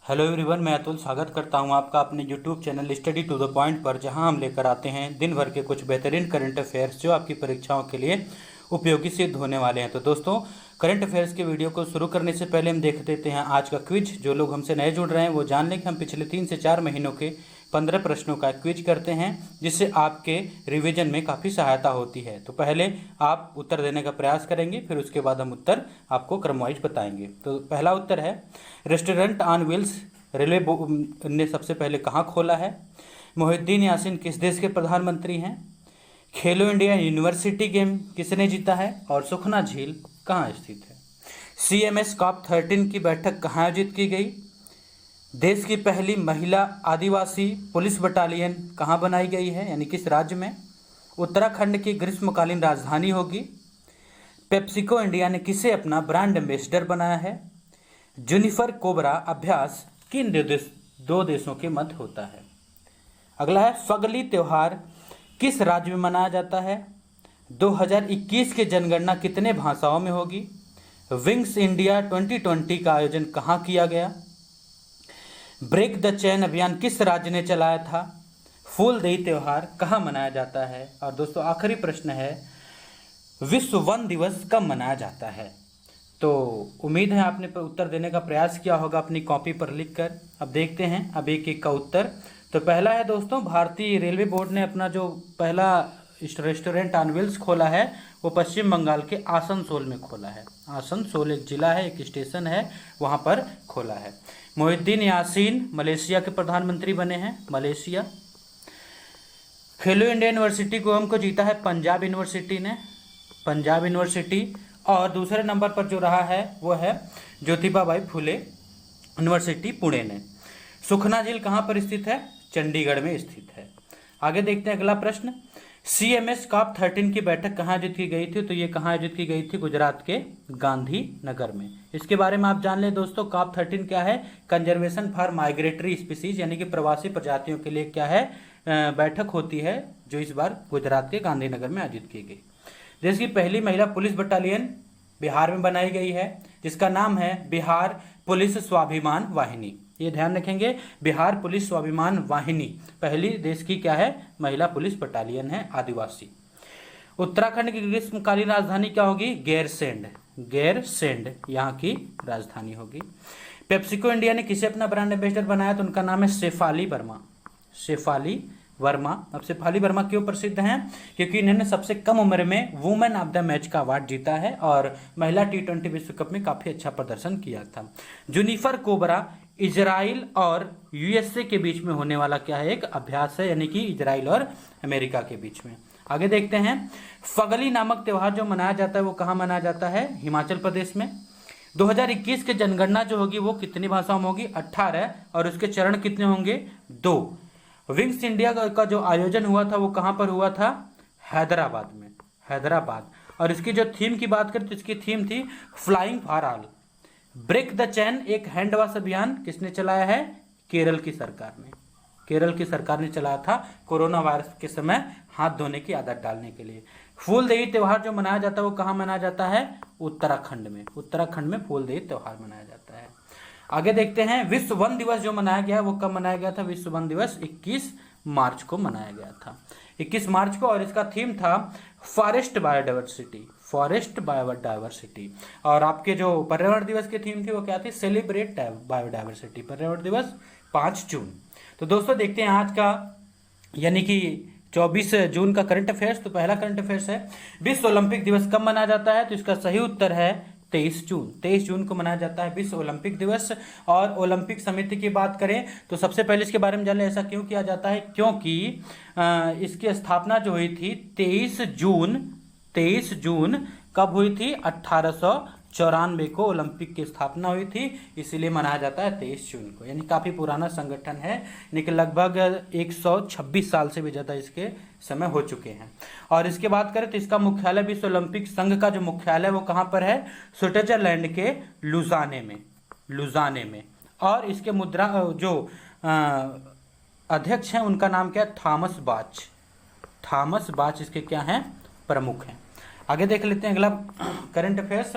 Hello everyone, मैं अतुल स्वागत करता हूं आपका अपने YouTube channel study to the point पर, जहां हम लेकर आते हैं दिन भर के कुछ बेहतरीन करंट अफेयर्स जो आपकी परीक्षाओं के लिए उपयोगी सिद्ध होने वाले हैं। तो दोस्तों, करंट अफेयर्स के वीडियो को शुरू करने से पहले हम देख देते हैं आज का क्विज। जो लोग हमसे नए जुड़ रहे हैं वो जान लें कि हम पिछले 3 से 4 महीनों के 15 प्रश्नों का क्विज करते हैं, जिससे आपके रिवीजन में काफ़ी सहायता होती है। तो पहले आप उत्तर देने का प्रयास करेंगे, फिर उसके बाद हम उत्तर आपको क्रमवाइज बताएंगे। तो पहला उत्तर है, रेस्टोरेंट ऑन व्हील्स रेलवे ने सबसे पहले कहाँ खोला है? मोहिउद्दीन यासीन किस देश के प्रधानमंत्री हैं? खेलो इंडिया यूनिवर्सिटी गेम किसने जीता है? और सुखना झील कहाँ स्थित है? CMS COP13 की बैठक कहाँ आयोजित की गई? देश की पहली महिला आदिवासी पुलिस बटालियन कहाँ बनाई गई है, यानी किस राज्य में? उत्तराखंड की ग्रीष्मकालीन राजधानी होगी। पेप्सिको इंडिया ने किसे अपना ब्रांड एम्बेसडर बनाया है? जूनिफर कोबरा अभ्यास किन दो देशों के मध्य होता है? अगला है, फगली त्योहार किस राज्य में मनाया जाता है? 2021 की जनगणना कितने भाषाओं में होगी? विंग्स इंडिया 2020 का आयोजन कहाँ किया गया? ब्रेक द चेन अभियान किस राज्य ने चलाया था? फूलदेई त्योहार कहाँ मनाया जाता है? और दोस्तों, आखिरी प्रश्न है, विश्व वन दिवस कब मनाया जाता है? तो उम्मीद है आपने उत्तर देने का प्रयास किया होगा अपनी कॉपी पर लिखकर। अब देखते हैं अब एक एक का उत्तर। तो पहला है दोस्तों, भारतीय रेलवे बोर्ड ने अपना जो पहला रेस्टोरेंट ऑन व्हील्स खोला है वो पश्चिम बंगाल के आसनसोल में खोला है। आसनसोल एक जिला है, एक स्टेशन है, वहाँ पर खोला है। मोहिउद्दीन यासीन मलेशिया के प्रधानमंत्री बने हैं, मलेशिया। खेलो इंडिया यूनिवर्सिटी को जीता है पंजाब यूनिवर्सिटी ने, पंजाब यूनिवर्सिटी। और दूसरे नंबर पर जो रहा है वो है ज्योतिबा फुले यूनिवर्सिटी पुणे ने। सुखना झील कहाँ पर स्थित है? चंडीगढ़ में स्थित है। आगे देखते हैं अगला प्रश्न, CMS COP13 की बैठक कहाँ आयोजित की गई थी? तो ये कहाँ आयोजित की गई थी? गुजरात के गांधीनगर में। इसके बारे में आप जान लें दोस्तों, COP13 क्या है? कंजर्वेशन फॉर माइग्रेटरी स्पीसीज, यानी कि प्रवासी प्रजातियों के लिए क्या है, बैठक होती है, जो इस बार गुजरात के गांधीनगर में आयोजित की गई। देश की पहली महिला पुलिस बटालियन बिहार में बनाई गई है, जिसका नाम है बिहार पुलिस स्वाभिमान वाहिनी। ये ध्यान रखेंगे, बिहार पुलिस स्वाभिमान वाहिनी पहली देश की क्या है, महिला पुलिस बटालियन है, आदिवासी। उत्तराखंड की ग्रीष्मकालीन राजधानी क्या होगी? गैरसैंड, गैरसैंड यहाँ की राजधानी होगी। पेप्सिको इंडिया ने किसे अपना ब्रांड एम्बेसडर बनाया? तो उनका नाम है शेफाली वर्मा, शेफाली वर्मा। अब शेफाली वर्मा क्यों प्रसिद्ध हैं? क्योंकि इन्होंने सबसे कम उम्र में वुमेन ऑफ द मैच का अवार्ड जीता है और महिला T20 विश्व कप में काफी अच्छा प्रदर्शन किया था। जूनिफर कोबरा इजराइल और USA के बीच में होने वाला क्या है, एक अभ्यास है, यानी कि इजराइल और अमेरिका के बीच में। आगे देखते हैं, फगली नामक त्योहार जो मनाया जाता है वो कहाँ मनाया जाता है? हिमाचल प्रदेश में। 2021 की जनगणना जो होगी वो कितनी भाषाओं में होगी? 18, और उसके चरण कितने होंगे? 2। विंग्स इंडिया का जो आयोजन हुआ था वो कहाँ पर हुआ था? हैदराबाद में, हैदराबाद। और इसकी जो थीम की बात करें तो इसकी थीम थी flying for all. Break the chain एक हैंड वॉश अभियान किसने चलाया है? केरल की सरकार ने, केरल की सरकार ने चलाया था कोरोना वायरस के समय हाथ धोने की आदत डालने के लिए। फूलदेई त्योहार जो मनाया जाता है वो कहाँ मनाया जाता है? उत्तराखंड में, उत्तराखंड में फूलदेई त्योहार मनाया जाता है। आगे देखते हैं, विश्व वन दिवस जो मनाया गया वो कब मनाया गया था? विश्व वन दिवस 21 मार्च को मनाया गया था, 21 मार्च को। और इसका थीम था फॉरेस्ट बायोडाइवर्सिटी, फॉरेस्ट बायोडाइवर्सिटी। और आपके जो पर्यावरण दिवस की थीम थी वो क्या थी? सेलिब्रेट बायोडाइवर्सिटी, पर्यावरण दिवस 5 जून। तो दोस्तों देखते हैं आज का, यानी कि 24 जून का करंट अफेयर्स। तो पहला करंट अफेयर्स है, विश्व ओलंपिक दिवस कब मनाया जाता है? तो इसका सही उत्तर है 23 जून, 23 जून को मनाया जाता है विश्व ओलंपिक दिवस। और ओलंपिक समिति की बात करें तो सबसे पहले इसके बारे में जान लें, ऐसा क्यों किया जाता है? क्योंकि इसकी स्थापना जो हुई थी 23 जून, 23 जून कब हुई थी? 1894 को ओलंपिक की स्थापना हुई थी, इसीलिए मनाया जाता है 23 जून को। यानी काफ़ी पुराना संगठन है, लेकिन लगभग 126 साल से भी ज़्यादा इसके समय हो चुके हैं। और इसके बात करें तो इसका मुख्यालय, विश्व ओलंपिक संघ का जो मुख्यालय वो कहाँ पर है? स्विट्जरलैंड के लुजाने में, लुजाने में। और इसके मुद्रा जो अध्यक्ष हैं उनका नाम क्या है? थॉमस बाच, थॉमस बाच इसके क्या हैं? प्रमुख हैं। आगे देख लेते हैं अगला करंट अफेयर्स,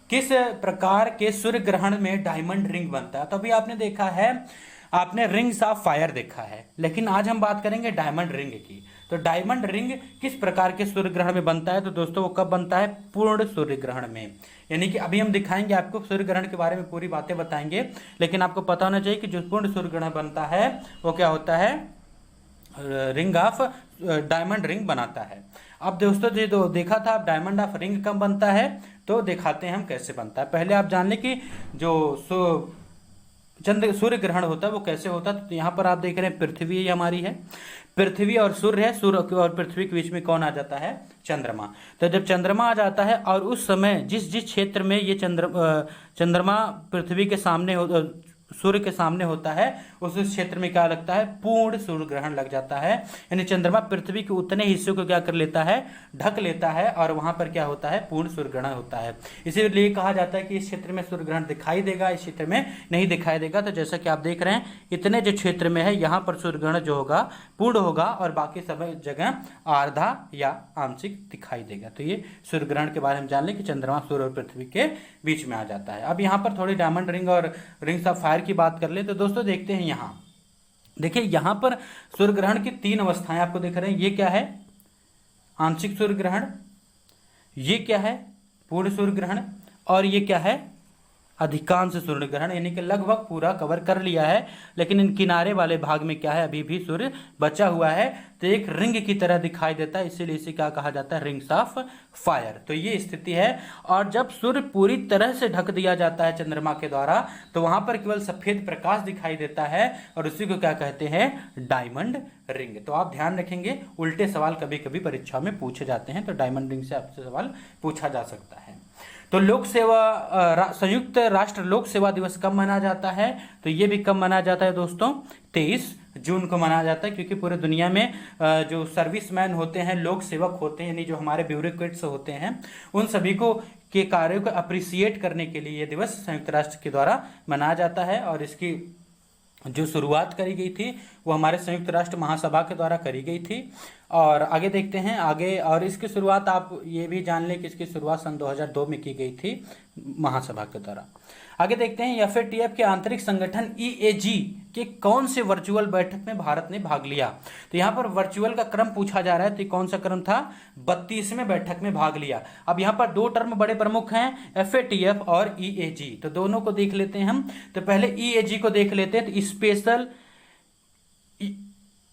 किस प्रकार के सूर्य ग्रहण में डायमंड रिंग बनता है? तो अभी आपने देखा है, आपने रिंग्स ऑफ फायर देखा है, लेकिन आज हम बात करेंगे डायमंड रिंग की। तो डायमंड रिंग किस प्रकार के सूर्य ग्रहण में बनता है? तो दोस्तों वो कब बनता है? पूर्ण सूर्य ग्रहण में। यानी कि अभी हम दिखाएंगे आपको, सूर्य ग्रहण के बारे में पूरी बातें बताएंगे, लेकिन आपको पता होना चाहिए कि जो पूर्ण सूर्य ग्रहण बनता है वो क्या होता है? रिंग ऑफ डायमंड रिंग बनाता है। अब दोस्तों जो देखा था, आप डायमंड ऑफ रिंग कब बनता है, तो दिखाते हैं हम कैसे बनता है। पहले आप जान लें कि जो चंद्र सूर्य ग्रहण होता है वो कैसे होता है। तो यहाँ पर आप देख रहे हैं पृथ्वी हमारी है, पृथ्वी और सूर्य है, सूर्य और पृथ्वी के बीच में कौन आ जाता है? चंद्रमा। तो जब चंद्रमा आ जाता है और उस समय जिस जिस क्षेत्र में ये चंद्रमा पृथ्वी के सामने सूर्य के सामने होता है, उस क्षेत्र में क्या लगता है? पूर्ण सूर्य ग्रहण लग जाता है। यानी चंद्रमा पृथ्वी के उतने हिस्से को क्या कर लेता है? ढक लेता है, और वहां पर क्या होता है? पूर्ण सूर्य ग्रहण होता है। इसीलिए कहा जाता है कि इस क्षेत्र में सूर्य ग्रहण दिखाई देगा, इस क्षेत्र में नहीं दिखाई देगा। तो जैसा कि आप देख रहे हैं, इतने जो क्षेत्र में है यहाँ पर सूर्य ग्रहण जो होगा पूर्ण होगा, और बाकी सब जगह आधा या आंशिक दिखाई देगा। तो ये सूर्य ग्रहण के बारे में जान लें कि चंद्रमा सूर्य और पृथ्वी के बीच में आ जाता है। अब यहाँ पर थोड़ी डायमंड रिंग और रिंग्स ऑफ फायर की बात कर ले तो दोस्तों देखते हैं, यहां देखिए, यहां पर सूर्य ग्रहण की 3 अवस्थाएं आपको दिख रहे हैं। ये क्या है? आंशिक सूर्य ग्रहण, ये क्या है? पूर्ण सूर्य ग्रहण, और ये क्या है? अधिकांश सूर्य ग्रहण। यानी कि लगभग पूरा कवर कर लिया है, लेकिन इन किनारे वाले भाग में क्या है? अभी भी सूर्य बचा हुआ है। तो एक रिंग की तरह दिखाई देता है, इसीलिए इसे क्या कहा जाता है? Rings of fire. तो ये स्थिति है। और जब सूर्य पूरी तरह से ढक दिया जाता है चंद्रमा के द्वारा, तो वहां पर केवल सफेद प्रकाश दिखाई देता है, और उसी को क्या कहते हैं? Diamond ring. तो आप ध्यान रखेंगे, उल्टे सवाल कभी कभी परीक्षा में पूछे जाते हैं, तो डायमंड रिंग से आपसे सवाल पूछा जा सकता है। तो लोक सेवा संयुक्त राष्ट्र लोक सेवा दिवस कब मनाया जाता है? तो ये भी कब मनाया जाता है दोस्तों? 23 जून को मनाया जाता है, क्योंकि पूरे दुनिया में जो सर्विसमैन होते हैं, लोक सेवक होते हैं, यानी जो हमारे ब्यूरोक्रेट्स होते हैं, उन सभी को के कार्यों को अप्रिसिएट करने के लिए ये दिवस संयुक्त राष्ट्र के द्वारा मनाया जाता है। और इसकी जो शुरुआत करी गई थी वो हमारे संयुक्त राष्ट्र महासभा के द्वारा करी गई थी। और आगे देखते हैं आगे, और इसकी शुरुआत आप ये भी जान लें कि इसकी शुरुआत सन 2002 में की गई थी महासभा के द्वारा। आगे देखते हैं, FATF के आंतरिक संगठन EAG के कौन से वर्चुअल बैठक में भारत ने भाग लिया? तो यहाँ पर वर्चुअल का क्रम पूछा जा रहा है, तो कौन सा क्रम था? 32वें बैठक में भाग लिया। अब यहाँ पर 2 टर्म बड़े प्रमुख हैं, FATF और EAG। तो दोनों को देख लेते हैं हम। तो पहले EAG को देख लेते हैं। तो special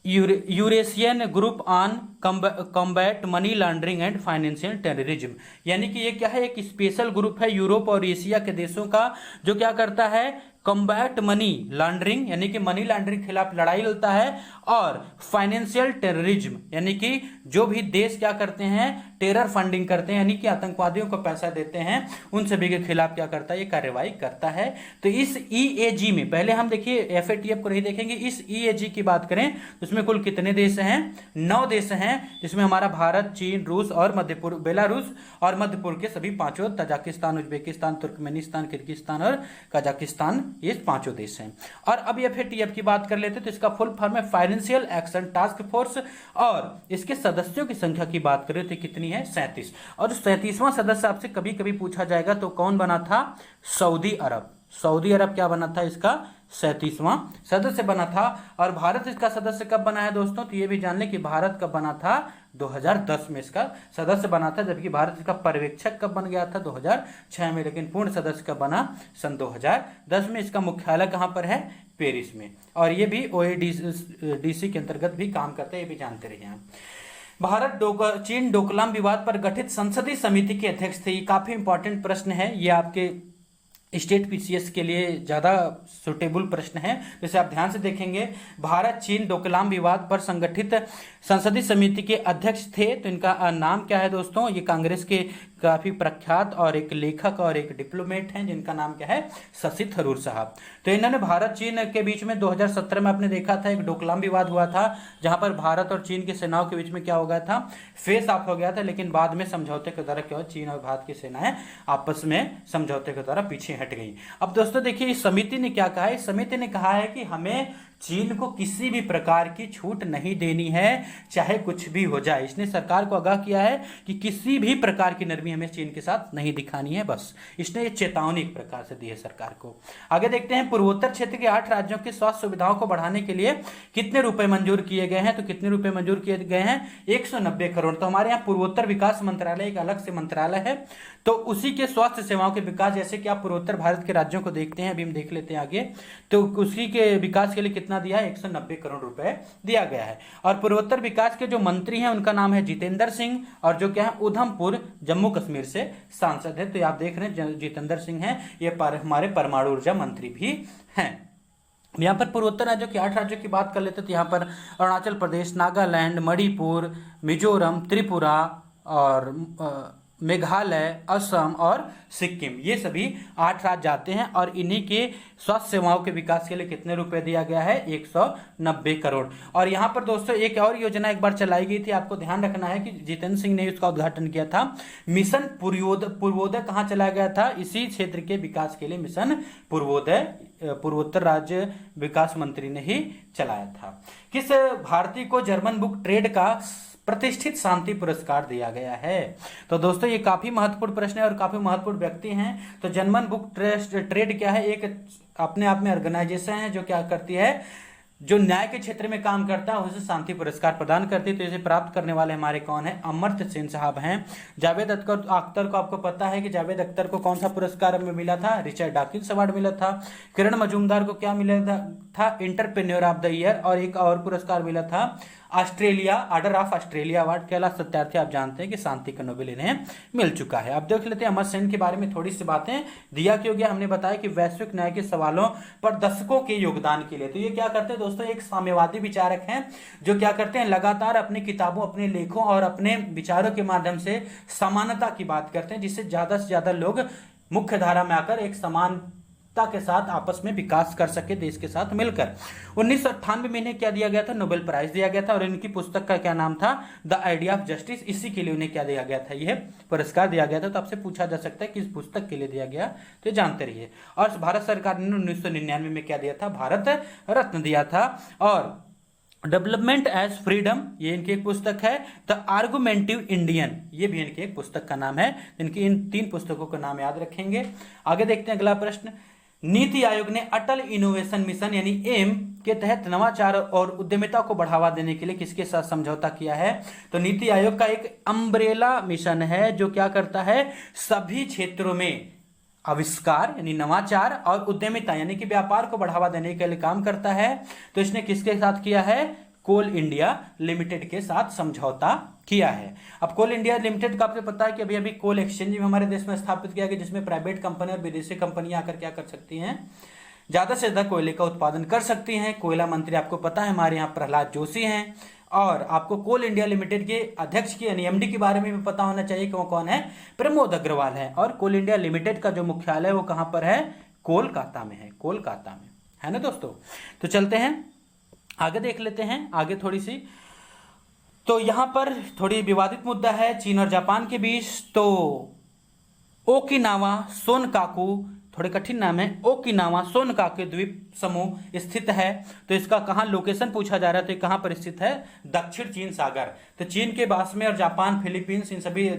Eurasian group on combat money laundering and financial terrorism. यानी कि ये क्या है? एक स्पेशल ग्रुप है यूरोप और एशिया के देशों का, जो क्या करता है? कॉम्बैट मनी लॉन्ड्रिंग, यानी कि मनी लॉन्ड्रिंग के खिलाफ लड़ाई लड़ता है, और फाइनेंशियल टेररिज्म, यानी कि जो भी देश क्या करते हैं? टेरर फंडिंग करते हैं, यानी कि आतंकवादियों को पैसा देते हैं, उन सभी के खिलाफ क्या करता है? ये कार्रवाई करता है। तो इस EAG में, पहले हम देखिए FATF को नहीं देखेंगे, इस EAG की बात करें तो इसमें कुल कितने देश हैं? 9 देश हैं, जिसमें हमारा भारत, चीन, रूस और मध्यपूर्व, बेलारूस और मध्यपूर्व के सभी 5, तजाकिस्तान, उज्बेकिस्तान, तुर्कमेनिस्तान, किर्गिस्तान और कजाकिस्तान, ये 5 देश हैं। और अब FATF की बात कर लेते हैं, तो इसका फुल फॉर्म है फाइनेंशियल एक्शन टास्क फोर्स, और इसके सदस्यों की संख्या की बात करें तो कितनी है? 37। और 37वां सदस्य आपसे कभी कभी पूछा जाएगा, तो कौन बना था? सऊदी अरब। सऊदी अरब क्या बना था? इसका 37वां सदस्य बना था। और भारत इसका सदस्य कब बना है दोस्तों? तो ये भी जान लें कि भारत कब बना था? 2010 में इसका सदस्य बना था, जबकि भारत इसका पर्यवेक्षक कब बन गया था? 2006 में। लेकिन पूर्ण सदस्य कब बना? सन 2010 में। इसका मुख्यालय कहाँ पर है? पेरिस में। और ये भी OECD के अंतर्गत भी काम करता है, ये भी जानते रहिए आप। भारत चीन डोकलाम विवाद पर गठित संसदीय समिति के अध्यक्ष थे। ये काफी इंपॉर्टेंट प्रश्न है, ये आपके स्टेट PCS के लिए ज़्यादा सुटेबल प्रश्न है, जैसे आप ध्यान से देखेंगे। भारत चीन डोकलाम विवाद पर संगठित संसदीय समिति के अध्यक्ष थे। तो इनका नाम क्या है दोस्तों? ये कांग्रेस के काफ़ी प्रख्यात और एक लेखक और एक डिप्लोमेट हैं, जिनका नाम क्या है? शशि थरूर साहब। तो इन्होंने भारत चीन के बीच में 2017 में आपने देखा था एक डोकलाम विवाद हुआ था, जहां पर भारत और चीन की सेनाओं के बीच में क्या हो गया था? फेस ऑफ हो गया था। लेकिन बाद में समझौते के द्वारा क्या हुआ? चीन और भारत की सेनाएं आपस में समझौते के द्वारा पीछे हट गई। अब दोस्तों देखिए, इस समिति ने क्या कहा है? इस समिति ने कहा है कि हमें चीन को किसी भी प्रकार की छूट नहीं देनी है, चाहे कुछ भी हो जाए। इसने सरकार को आगाह किया है कि किसी भी प्रकार की नरमी हमें चीन के साथ नहीं दिखानी है। बस इसने ये चेतावनी एक प्रकार से दी है सरकार को। आगे देखते हैं, पूर्वोत्तर क्षेत्र के 8 राज्यों की स्वास्थ्य सुविधाओं को बढ़ाने के लिए कितने रुपए मंजूर किए गए हैं? तो कितने रुपए मंजूर किए गए हैं? 190 करोड़। तो हमारे यहाँ पूर्वोत्तर विकास मंत्रालय एक अलग से मंत्रालय है, तो उसी के स्वास्थ्य सेवाओं के विकास, जैसे कि आप पूर्वोत्तर भारत के राज्यों को देखते हैं, अभी हम देख लेते हैं आगे, तो उसी के विकास के लिए कितना दिया है? 190 करोड़ रुपए दिया गया है। और पूर्वोत्तर विकास के जो मंत्री हैं उनका नाम है जितेंद्र सिंह, और जो क्या है, उधमपुर जम्मू कश्मीर से सांसद है। तो आप देख रहे हैं जितेंद्र सिंह हैं, ये हमारे परमाणु ऊर्जा मंत्री भी हैं। यहाँ पर पूर्वोत्तर राज्यों के 8 राज्यों की बात कर लेते, तो यहाँ पर अरुणाचल प्रदेश, नागालैंड, मणिपुर, मिजोरम, त्रिपुरा और मेघालय, असम और सिक्किम, ये सभी 8 राज्य आते हैं। और इन्हीं के स्वास्थ्य सेवाओं के विकास के लिए कितने रुपए दिया गया है? 190 करोड़। और यहाँ पर दोस्तों एक और योजना एक बार चलाई गई थी, आपको ध्यान रखना है कि जितेंद्र सिंह ने उसका उद्घाटन किया था। मिशन पूर्वोदय कहाँ चलाया गया था? इसी क्षेत्र के विकास के लिए मिशन पूर्वोदय पूर्वोत्तर राज्य विकास मंत्री ने ही चलाया था। किस भारतीय को जर्मन बुक ट्रेड का प्रतिष्ठित शांति पुरस्कार दिया गया है? तो दोस्तों ये काफी महत्वपूर्ण प्रश्न है और काफी महत्वपूर्ण व्यक्ति हैं। तो जर्मन बुक ट्रेड क्या है? एक अपने आप में ऑर्गेनाइजेशन है जो क्या करती है, जो न्याय के क्षेत्र में काम करता है, उसे शांति पुरस्कार प्रदान करती है। तो इसे प्राप्त करने वाले हमारे कौन है? अमर्त्य सेन साहब हैं। जावेद अख्तर को आपको पता है कि जावेद अख्तर को कौन सा पुरस्कार में मिला था? रिचर्ड डॉकिंस अवार्ड मिला था। किरण मजूमदार को क्या मिला था? Entrepreneur of the year. और एक और पुरस्कार मिला था Australia, order of Australia award. Kailash Satyarthi आप जानते हैं कि शांति का नोबेल इन्हें मिल चुका है। अब देख लेते हैं अमर्त्य सेन के बारे में थोड़ी सी बातें। दिया क्यों गया? हमने बताया कि वैश्विक न्याय के सवालों पर दशकों के योगदान के लिए। तो ये क्या करते हैं दोस्तों? एक साम्यवादी विचारक हैं जो क्या करते हैं, लगातार अपनी किताबों, अपने लेखों और अपने विचारों के माध्यम से समानता की बात करते हैं, जिससे ज्यादा से ज्यादा लोग मुख्य धारा में आकर एक समानता के साथ आपस में विकास कर सके देश के साथ मिलकर। 1998 में इन्हें क्या दिया गया था? नोबेल प्राइज दिया गया था। और इनकी पुस्तक का क्या नाम था? The idea of justice. इसी के लिए उन्हें क्या दिया गया था? यह पुरस्कार दिया गया था। तो आपसे पूछा जा सकता है कि इस पुस्तक के लिए दिया गया, तो जानते रहिए। और भारत सरकार ने 1999 में क्या दिया था? भारत रत्न दिया था। और डेवलपमेंट एज फ्रीडम, ये इनकी एक पुस्तक है। द आर्गुमेंटिव इंडियन, ये भी इनकी एक पुस्तक का नाम है। इनकी इन 3 पुस्तकों का नाम याद रखेंगे। आगे देखते हैं अगला प्रश्न। नीति आयोग ने अटल इनोवेशन मिशन यानी एम के तहत नवाचार और उद्यमिता को बढ़ावा देने के लिए किसके साथ समझौता किया है? तो नीति आयोग का एक अम्ब्रेला मिशन है जो क्या करता है, सभी क्षेत्रों में आविष्कार यानी नवाचार और उद्यमिता यानी कि व्यापार को बढ़ावा देने के लिए काम करता है। तो इसने किसके साथ किया है? कोल इंडिया लिमिटेड के साथ समझौता किया है। अब कोल इंडिया लिमिटेड का आपको पता है कि अभी अभी कोल एक्सचेंज भी हमारे देश में स्थापित किया गया, जिसमें प्राइवेट कंपनी और विदेशी कंपनियां आकर क्या कर सकती हैं, ज्यादा से ज्यादा कोयले का उत्पादन कर सकती हैं। कोयला मंत्री आपको पता है हमारे यहाँ प्रहलाद जोशी हैं। और आपको कोल इंडिया लिमिटेड के अध्यक्ष की यानी एमडी के बारे में भी पता होना चाहिए कि वो कौन है, प्रमोद अग्रवाल है। और कोल इंडिया लिमिटेड का जो मुख्यालय वो कहां पर है? कोलकाता में है, कोलकाता में है ना दोस्तों। तो चलते हैं आगे, देख लेते हैं आगे थोड़ी सी। तो यहां पर थोड़ी विवादित मुद्दा है चीन और जापान के बीच। तो ओकिनावा सोनकाकू, थोड़े कठिन नाम है, ओकिनावा सोनकाकू द्वीप समूह स्थित है। तो इसका कहां लोकेशन पूछा जा रहा है, तो कहां पर स्थित है? दक्षिण चीन सागर। तो चीन के पास में और जापान, फिलीपींस, इन सभी,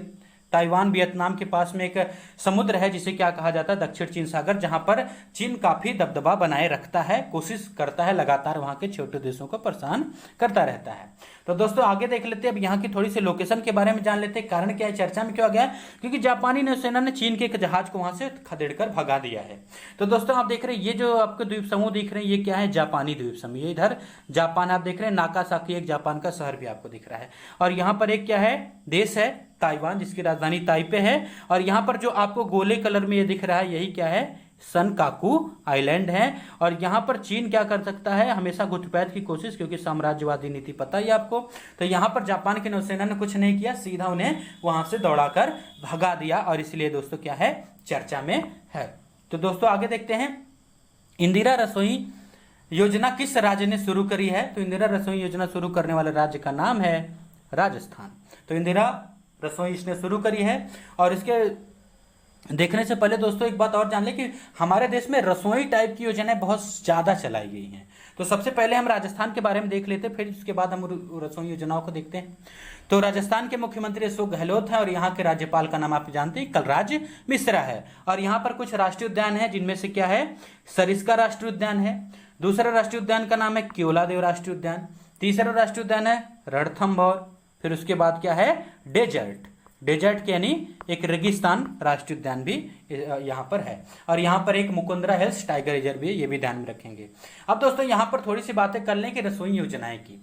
ताइवान, वियतनाम के पास में एक समुद्र है जिसे क्या कहा जाता है? दक्षिण चीन सागर, जहां पर चीन काफी दबदबा बनाए रखता है, कोशिश करता है लगातार वहां के छोटे देशों को परेशान करता रहता है। तो दोस्तों आगे देख लेते हैं, अब यहाँ की थोड़ी सी लोकेशन के बारे में जान लेते हैं। कारण क्या है, चर्चा में क्यों आ गया? क्योंकि जापानी नौसेना ने चीन के एक जहाज को वहां से खदेड़कर भगा दिया है। तो दोस्तों आप देख रहे हैं ये जो आपको द्वीप समूह दिख रहे हैं, ये क्या है? जापानी द्वीप समूह। ये इधर जापान आप देख रहे हैं, नाकासाकी एक जापान का शहर भी आपको दिख रहा है। और यहाँ पर एक क्या है? देश है ताइवान, जिसकी राजधानी ताइपे है। और यहाँ पर जो आपको गोले कलर में ये दिख रहा है, यही क्या है? सनकाकू आइलैंड है। और यहां पर चीन क्या कर सकता है? हमेशा घुसपैठ की कोशिश, क्योंकि साम्राज्यवादी नीति पता ही आपको। तो यहां पर जापान की नौसेना ने कुछ नहीं किया, सीधा उन्हें वहां से दौड़ाकर भगा दिया। और इसलिए दोस्तों क्या है? चर्चा में है। तो दोस्तों आगे देखते हैं, इंदिरा रसोई योजना किस राज्य ने शुरू करी है? तो इंदिरा रसोई योजना शुरू करने वाले राज्य का नाम है राजस्थान। तो इंदिरा रसोई इसने शुरू करी है। और इसके देखने से पहले दोस्तों एक बात और जान लें कि हमारे देश में रसोई टाइप की योजनाएं बहुत ज़्यादा चलाई गई हैं। तो सबसे पहले हम राजस्थान के बारे में देख लेते हैं, फिर उसके बाद हम रसोई योजनाओं को देखते हैं। तो राजस्थान के मुख्यमंत्री अशोक गहलोत हैं और यहाँ के राज्यपाल का नाम आप जानते हैं कलराज मिश्रा है। और यहाँ पर कुछ राष्ट्रीय उद्यान है, जिनमें से क्या है, सरिस्का राष्ट्रीय उद्यान है। दूसरा राष्ट्रीय उद्यान का नाम है केवलादेव राष्ट्रीय उद्यान। तीसरा राष्ट्रीय उद्यान है रणथंभौर। फिर उसके बाद क्या है, डेजर्ट यानी एक रेगिस्तान राष्ट्रीय उद्यान भी यहाँ पर है। और यहाँ पर एक मुकुंदरा हिल्स टाइगर रिजर्व भी है, ये भी ध्यान में रखेंगे। अब दोस्तों यहाँ पर थोड़ी सी बातें कर लें कि रसोई योजनाएं की।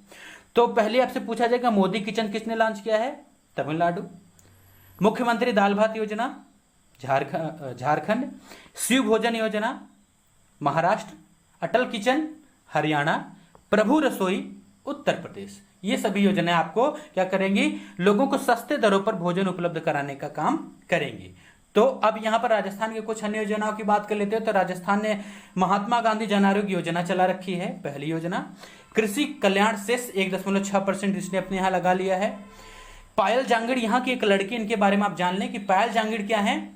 तो पहले आपसे पूछा जाएगा मोदी किचन किसने लॉन्च किया है, तमिलनाडु। मुख्यमंत्री दाल भात योजना झारखंड। शिव भोजन योजना महाराष्ट्र। अटल किचन हरियाणा। प्रभु रसोई उत्तर प्रदेश। ये सभी योजनाएं आपको क्या करेंगी, लोगों को सस्ते दरों पर भोजन उपलब्ध कराने का काम करेंगी। तो अब यहाँ पर राजस्थान के कुछ अन्य योजनाओं की बात कर लेते हैं। तो राजस्थान ने महात्मा गांधी जन आरोग्य योजना चला रखी है, पहली योजना। कृषि कल्याण सेस 1.6% इसने अपने यहाँ लगा लिया है। पायल जांगिड़ यहाँ की एक लड़की, इनके बारे में आप जान लें कि पायल जांगिड़ क्या है,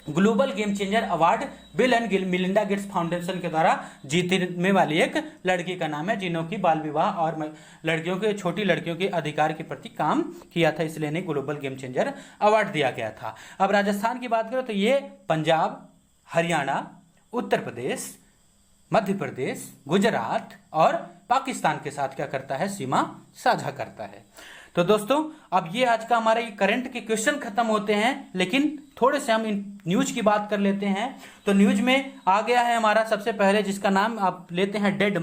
global game changer award bill and Melinda Gates foundation के द्वारा जीतने वाली एक लड़की का नाम है, जिन्हों की बाल विवाह और लड़कियों के, छोटी लड़कियों के अधिकार के प्रति काम किया था, इसलिए इन्हें ग्लोबल गेम चेंजर अवार्ड दिया गया था। अब राजस्थान की बात करें तो ये पंजाब, हरियाणा, उत्तर प्रदेश, मध्य प्रदेश, गुजरात और पाकिस्तान के साथ क्या करता है, सीमा साझा करता है। तो दोस्तों अब ये आज का हमारा ये करंट के क्वेश्चन खत्म होते हैं, लेकिन थोड़े से हम इन न्यूज की बात कर लेते हैं। तो न्यूज में आ गया है हमारा सबसे पहले, जिसका नाम आप लेते हैं डेड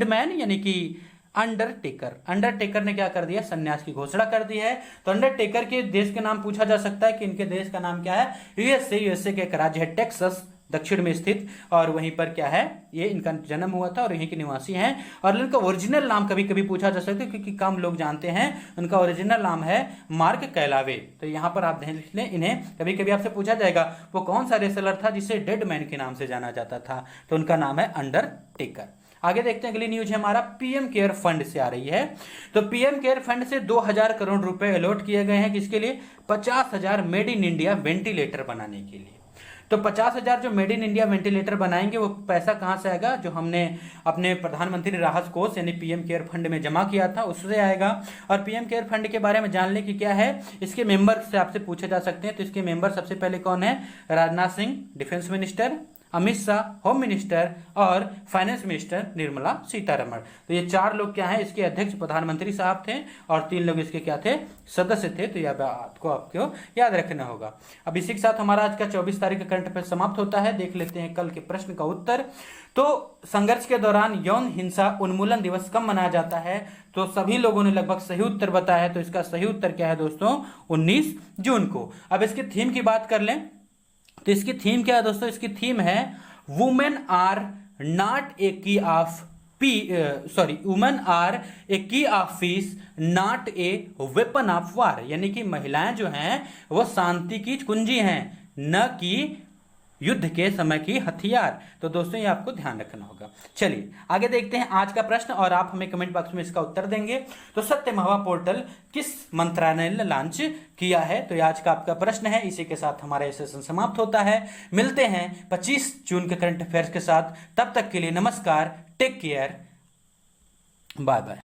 मैन यानी कि अंडरटेकर ने क्या कर दिया, संन्यास की घोषणा कर दी है। तो अंडरटेकर के देश के नाम पूछा जा सकता है कि इनके देश का नाम क्या है, यूएसए के एक राज्य है टेक्सास दक्षिण में स्थित, और वहीं पर क्या है, ये इनका जन्म हुआ था और यहीं के निवासी हैं। और इनका ओरिजिनल नाम कभी कभी पूछा जा सकता है, क्योंकि कम लोग जानते हैं, उनका ओरिजिनल नाम है मार्क कैलावे। तो यहाँ पर आप ध्यान रख लें, इन्हें कभी कभी आपसे पूछा जाएगा वो कौन सा रेसलर था जिसे डेड मैन के नाम से जाना जाता था, तो उनका नाम है अंडरटेकर। आगे देखते हैं, अगली न्यूज है हमारा पीएम केयर फंड से आ रही है। तो पीएम केयर फंड से 2000 करोड़ रुपए अलॉट किए गए हैं, किसके लिए, 50,000 मेड इन इंडिया वेंटिलेटर बनाने के लिए। तो 50,000 जो मेड इन इंडिया वेंटिलेटर बनाएंगे, वो पैसा कहां से आएगा, जो हमने अपने प्रधानमंत्री राहत कोष यानी पीएम केयर फंड में जमा किया था उससे आएगा। और पीएम केयर फंड के बारे में जान लें कि क्या है, इसके मेंबर से आपसे पूछे जा सकते हैं। तो इसके मेंबर सबसे पहले कौन है, Rajnath Singh defence minister, Amit Shah home minister और फाइनेंस मिनिस्टर निर्मला सीतारमण। तो ये 4 लोग क्या हैं, इसके अध्यक्ष प्रधानमंत्री साहब थे और 3 लोग इसके क्या थे, सदस्य थे। तो यह बात को आपको याद रखना होगा। अब इसी के साथ हमारा आज का 24 तारीख का करंट अफेयर समाप्त होता है। देख लेते हैं कल के प्रश्न का उत्तर। तो संघर्ष के दौरान यौन हिंसा उन्मूलन दिवस कब मनाया जाता है, तो सभी लोगों ने लगभग सही उत्तर बताया है। तो इसका सही उत्तर क्या है दोस्तों, 19 जून को। अब इसके थीम की बात कर लें, तो इसकी थीम क्या है दोस्तों, इसकी थीम है वुमेन आर नॉट ए की ऑफ वुमेन आर ए की of peace not a weapon of war, यानी कि महिलाएं जो हैं वो शांति की कुंजी हैं, न कि युद्ध के समय की हथियार। तो दोस्तों ये आपको ध्यान रखना होगा। चलिए आगे देखते हैं आज का प्रश्न, और आप हमें कमेंट बॉक्स में इसका उत्तर देंगे। तो सत्यम हवा पोर्टल किस मंत्रालय ने लॉन्च किया है, तो ये आज का आपका प्रश्न है। इसी के साथ हमारा सेशन समाप्त होता है। मिलते हैं 25 जून के करंट अफेयर्स के साथ। तब तक के लिए नमस्कार, टेक केयर, बाय बाय।